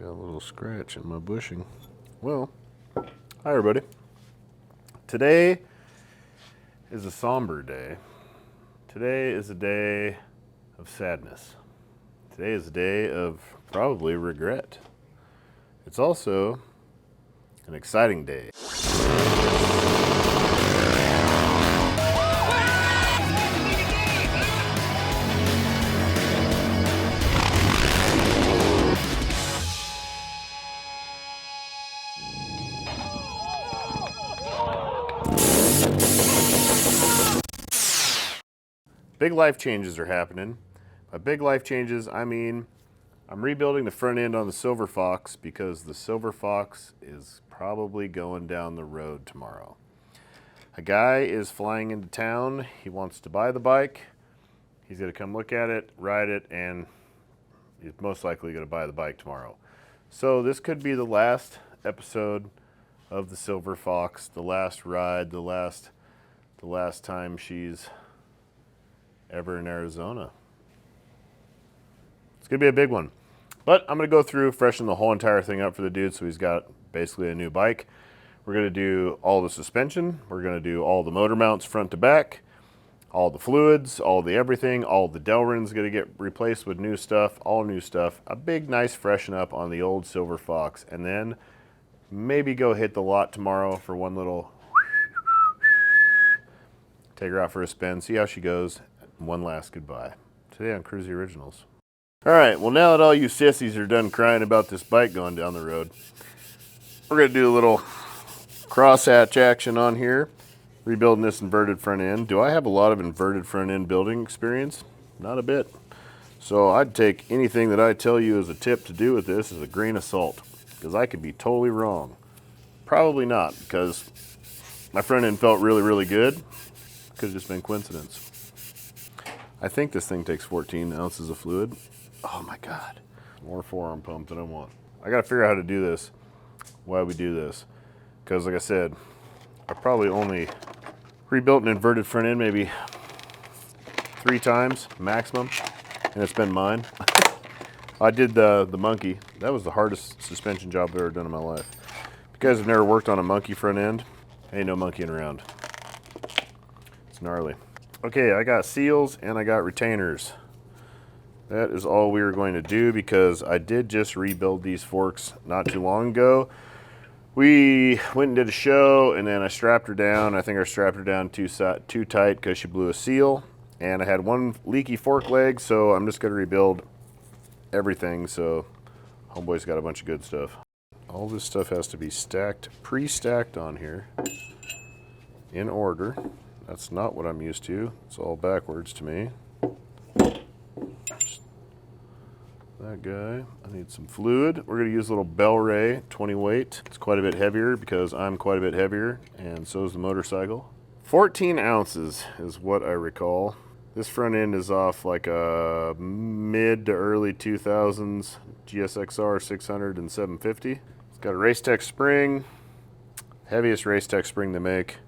Got a little scratch in my bushing. Well, hi everybody. Today is a somber day. Today is a day of sadness. Today is a day of probably regret. It's also an exciting day. Big life changes are happening. By big life changes, I mean I'm rebuilding the front end on the Silver Fox because the Silver Fox is probably going down the road tomorrow. A guy is flying into town. He wants to buy the bike. He's going to come look at it, ride it, and he's most likely going to buy the bike tomorrow. So this could be the last episode of the Silver Fox, the last ride, the last time she's ever in Arizona. It's gonna be a big one. But I'm gonna go through, freshen the whole entire thing up for the dude so he's got basically a new bike. We're gonna do all the suspension, we're gonna do all the motor mounts front to back, all the fluids, all the everything, all the Delrin's gonna get replaced with new stuff, all new stuff. A big nice freshen up on the old Silver Fox, and then maybe go hit the lot tomorrow for one little take her out for a spin, see how she goes. One last goodbye. Today on Kruesi Originals. Alright, well now that all you sissies are done crying about this bike going down the road, we're going to do a little crosshatch action on here. Rebuilding this inverted front end. Do I have a lot of inverted front end building experience? Not a bit. So I'd take anything that I tell you as a tip to do with this as a grain of salt. Because I could be totally wrong. Probably not, because my front end felt really, really good. Could have just been coincidence. I think this thing takes 14 ounces of fluid. Oh my God. More forearm pump than I want. I gotta figure out how to do this. Why we do this. Because like I said, I probably only rebuilt an inverted front end maybe 3 times maximum. And it's been mine. I did the monkey. That was the hardest suspension job I've ever done in my life. If you guys have never worked on a monkey front end, ain't no monkeying around. It's gnarly. Okay, I got seals and I got retainers. That is all we were going to do because I did just rebuild these forks not too long ago. We went and did a show and then I strapped her down. I think I strapped her down too tight because she blew a seal. And I had one leaky fork leg, so I'm just going to rebuild everything. So homeboy's got a bunch of good stuff. All this stuff has to be stacked, pre-stacked on here in order. That's not what I'm used to. It's all backwards to me. That guy. I need some fluid. We're going to use a little Bell Ray 20 weight. It's quite a bit heavier because I'm quite a bit heavier, and so is the motorcycle. 14 ounces is what I recall. This front end is off like a mid to early 2000s GSXR 600 and 750. It's got a Racetech spring, heaviest Racetech spring they make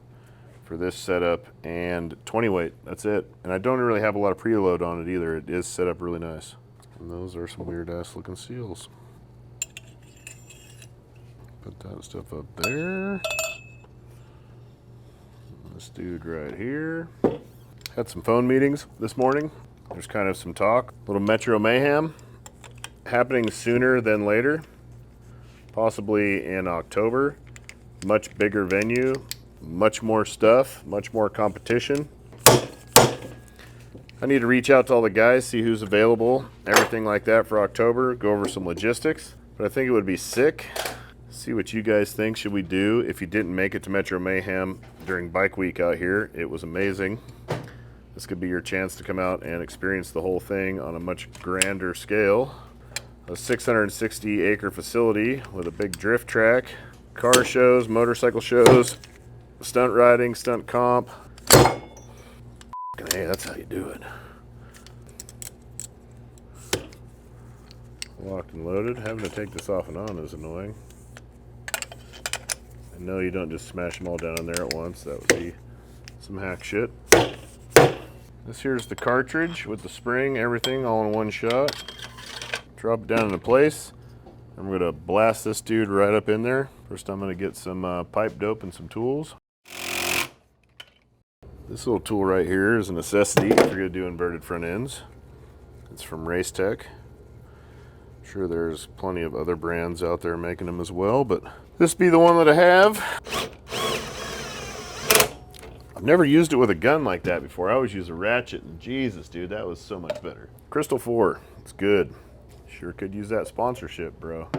for this setup, and 20 weight, that's it. And I don't really have a lot of preload on it either. It is set up really nice. And those are some weird ass looking seals. Put that stuff up there. This dude right here. Had some phone meetings this morning. There's kind of some talk. A little Metro Mayhem happening sooner than later. Possibly in October. Much bigger venue. Much more stuff, much more competition. I need to reach out to all the guys, see who's available, everything like that for October, go over some logistics. But I think it would be sick. See what you guys think should we do if you didn't make it to Metro Mayhem during bike week out here. It was amazing. This could be your chance to come out and experience the whole thing on a much grander scale. A 660 acre facility with a big drift track, car shows, motorcycle shows, stunt riding, stunt comp. Hey, that's how you do it. Locked and loaded. Having to take this off and on is annoying. And no, you don't just smash them all down in there at once. That would be some hack shit. This here's the cartridge with the spring, everything all in one shot. Drop it down into place. I'm gonna blast this dude right up in there. First I'm gonna get some pipe dope and some tools. This little tool right here is a necessity if you're gonna do inverted front ends. It's from Race Tech. I'm sure there's plenty of other brands out there making them as well, but this be the one that I have. I've never used it with a gun like that before. I always use a ratchet, and Jesus, dude, that was so much better. Crystal 4, it's good. Sure could use that sponsorship, bro.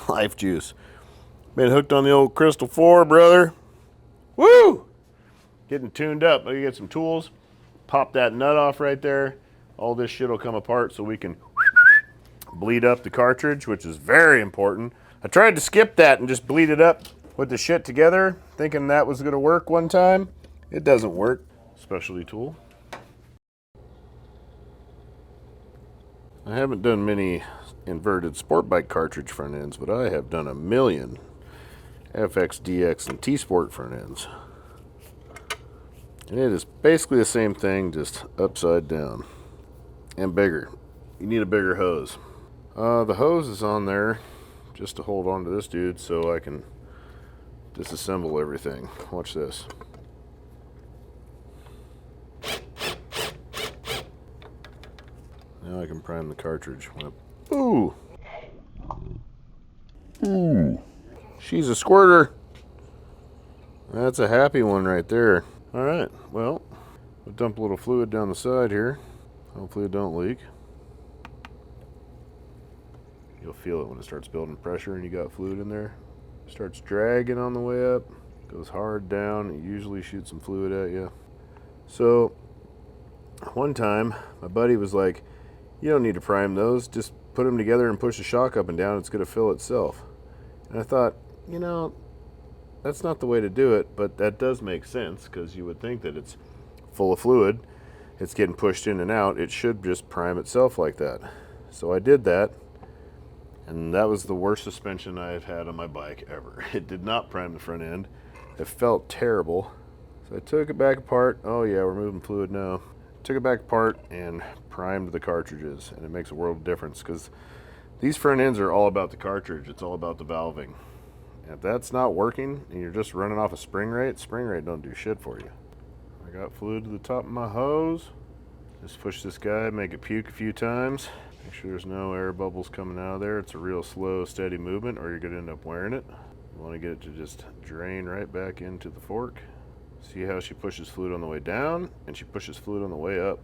Life Juice. Been hooked on the old Crystal 4, brother. Woo! Getting tuned up. Let me get some tools. Pop that nut off right there. All this shit will come apart so we can bleed up the cartridge, which is very important. I tried to skip that and just bleed it up with the shit together, thinking that was gonna work one time. It doesn't work. Specialty tool. I haven't done many inverted sport bike cartridge front ends, but I have done a million FXDX and T-Sport front ends. And it is basically the same thing, just upside down and bigger. You need a bigger hose. The hose is on there just to hold on to this dude so I can disassemble everything. Watch this. Now I can prime the cartridge. Ooh! Ooh! She's a squirter! That's a happy one right there. Alright, well, we'll dump a little fluid down the side here. Hopefully it don't leak. You'll feel it when it starts building pressure and you got fluid in there. It starts dragging on the way up, goes hard down, it usually shoots some fluid at you. So, one time, my buddy was like, you don't need to prime those, just put them together and push the shock up and down, it's going to fill itself. And I thought, you know, that's not the way to do it, but that does make sense because you would think that it's full of fluid, it's getting pushed in and out, it should just prime itself like that. So I did that, and that was the worst suspension I've had on my bike ever. It did not prime the front end. It felt terrible. So I took it back apart. Oh yeah, we're moving fluid now. Took it back apart and primed the cartridges, and it makes a world of difference because these front ends are all about the cartridge. It's all about the valving. And if that's not working and you're just running off a spring rate don't do shit for you. I got fluid to the top of my hose. Just push this guy, make it puke a few times. Make sure there's no air bubbles coming out of there. It's a real slow, steady movement or you're gonna end up wearing it. You wanna get it to just drain right back into the fork. See how she pushes fluid on the way down and she pushes fluid on the way up.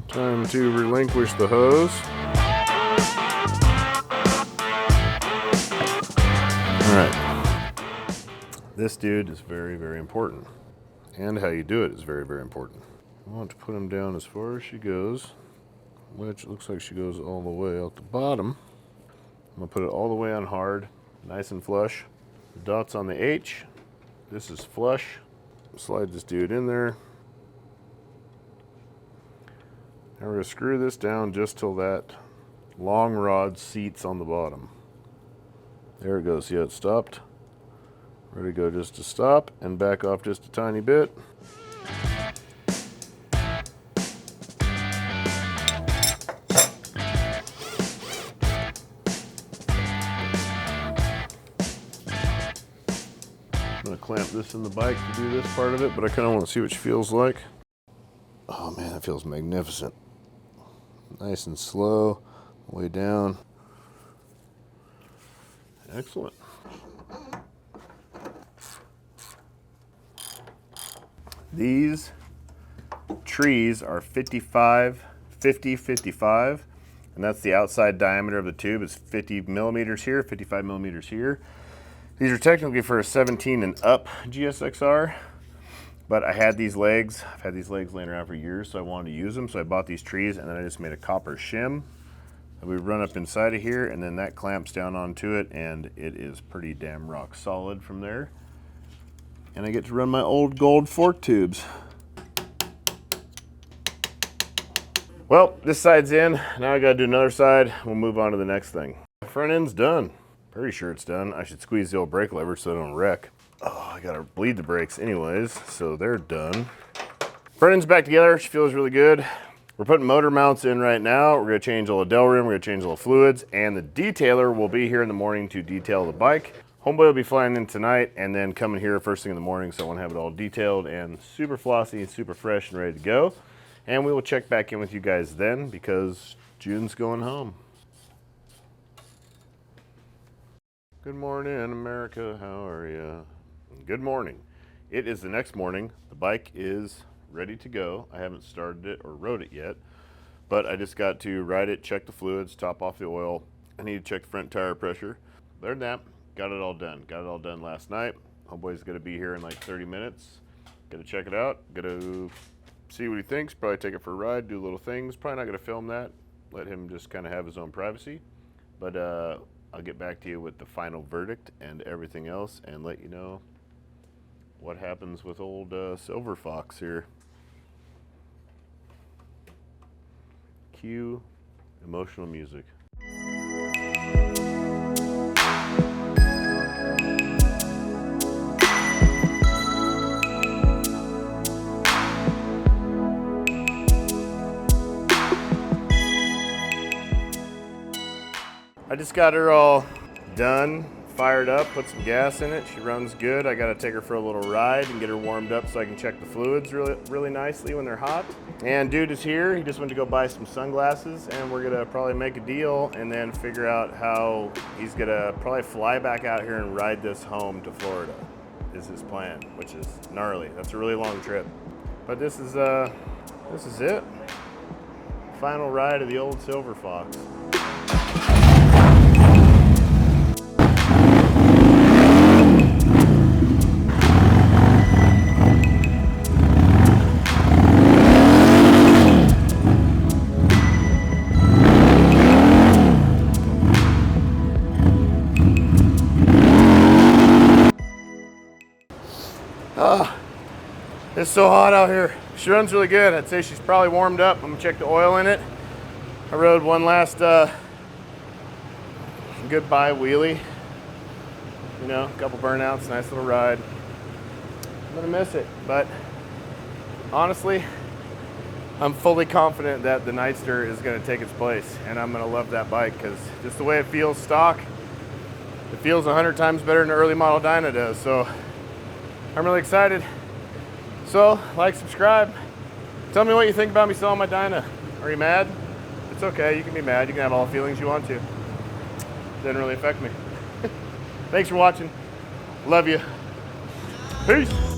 Time to relinquish the hose. All right. This dude is very, very important. And how you do it is very, very important. I want to put him down as far as she goes, which looks like she goes all the way out the bottom. I'm gonna put it all the way on hard, nice and flush. The dots on the H, this is flush. Slide this dude in there. Now we're gonna screw this down just till that long rod seats on the bottom. There it goes, see how it stopped? Ready to go just to stop and back off just a tiny bit. I'm gonna clamp this in the bike to do this part of it, but I kind of want to see what she feels like. Oh man, it feels magnificent. Nice and slow, way down. Excellent. These trees are 55, 50, 55, and that's the outside diameter of the tube. It's 50 millimeters here, 55 millimeters here. These are technically for a 17 and up GSXR, but I had these legs. I've had these legs laying around for years, so I wanted to use them. So I bought these trees, and then I just made a copper shim that we run up inside of here, and then that clamps down onto it, and it is pretty damn rock solid from there. And I get to run my old gold fork tubes. Well, this side's in. Now I gotta do another side. We'll move on to the next thing. Front end's done. Pretty sure it's done. I should squeeze the old brake lever so I don't wreck. Oh, I gotta bleed the brakes anyways, so they're done. Front end's back together. She feels really good. We're putting motor mounts in right now. We're gonna change all the dell rim, we're gonna change all the fluids, and the detailer will be here in the morning to detail the bike. Homeboy will be flying in tonight and then coming here first thing in the morning, so I wanna have it all detailed and super flossy, super fresh and ready to go. And we will check back in with you guys then because June's going home. Good morning, America. How are you? Good morning. It is the next morning. The bike is ready to go. I haven't started it or rode it yet, but I just got to ride it, check the fluids, top off the oil. I need to check the front tire pressure. Other than that, got it all done. Got it all done last night. Homeboy's gonna be here in like 30 minutes. Gotta check it out. Gotta see what he thinks, probably take it for a ride, do little things. Probably not gonna film that. Let him just kind of have his own privacy. But I'll get back to you with the final verdict and everything else and let you know what happens with old Silver Fox here. Cue emotional music. I just got her all done, fired up, put some gas in it. She runs good. I got to take her for a little ride and get her warmed up so I can check the fluids really nicely when they're hot. And dude is here. He just went to go buy some sunglasses, and we're gonna probably make a deal and then figure out how he's gonna probably fly back out here and ride this home to Florida is his plan, which is gnarly. That's a really long trip. But this is it. Final ride of the old Silver Fox. It's so hot out here. She runs really good. I'd say she's probably warmed up. I'm gonna check the oil in it. I rode one last goodbye wheelie. You know, a couple burnouts, nice little ride. I'm gonna miss it, but honestly, I'm fully confident that the Nightster is gonna take its place, and I'm gonna love that bike because just the way it feels stock, it feels 100 times better than the early model Dyna does. So I'm really excited. So, like, subscribe. Tell me what you think about me selling my Dyna. Are you mad? It's okay, you can be mad. You can have all the feelings you want to. Doesn't really affect me. Thanks for watching. Love you. Peace.